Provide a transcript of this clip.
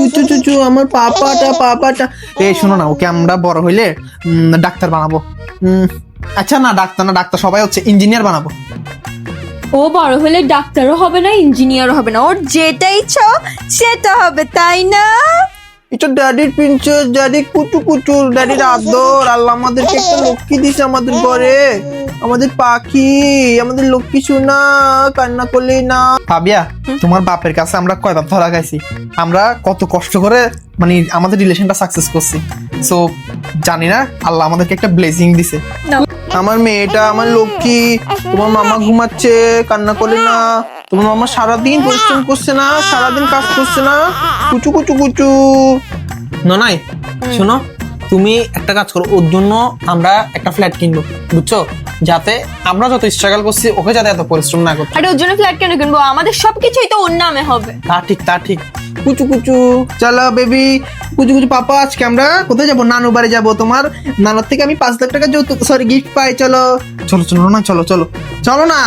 কুচু চুচু আমার পাপাটা। এই শোনো না, ওকে আমরা বড় হইলে ডাক্তার বানাবো। আচ্ছা না, ডাক্তার না, ডাক্তার সবাই হচ্ছে ইঞ্জিনিয়ার বানাবো। ও বড় হলে ডাক্তারও হবে না, ইঞ্জিনিয়ারও হবে না, ওর যেটা ইচ্ছা সেটা হবে, তাই না? এটা ড্যাডির প্রিন্সেস, ড্যাডি কুচু কুচু, ড্যাডির আদর। আল্লাহ আমাদেরকে একটা লক্ষ্মী দিছে আমাদের ঘরে, আমাদের পাখি, আমাদের লক্ষ্মী সোনা, কান্না করলে না। ভাবিয়া, তোমার বাপের কাছে আমরা কয়বার ধরা খাইছি, আমরা কত কষ্ট করে মানে আমাদের রিলেশনটা সাকসেস করছি। সো জানি না, আল্লাহ আমাদেরকে একটা ব্লেসিং দিছে। না। আমার মেয়েটা আমার লক্ষ্মী। তোমার মামা ঘুমাচ্ছে, কান্না করলে না। তোমার মামা সারাদিন পরিশ্রম করছে না, সারাদিন কাজ করছে না, কুচু কুচু কুচু। ননাই শোনো, তুমি একটা কাজ করো, ওর জন্য আমরা একটা ফ্ল্যাট কিনবো, বুঝছো? যাতে আমরা যত স্ট্রাগল করছি ওকে যাতে এত পরিশ্রম না করতে। আরে ওর জন্য ফ্ল্যাট কেন কিনবো? আমাদের সবকিছুই তো ওর নামে হবে। তা ঠিক। কুচু কুচু চলো বেবি, কুচু কুচু পাপা, আজকে আমরা কোথায় যাবো? নানু বাড়ি যাবো। তোমার নানুর থেকে আমি 5 লাখ টাকা যৌতুক, সরি গিফট পাই। চলো চলো চলো না, চলো চলো চলো না।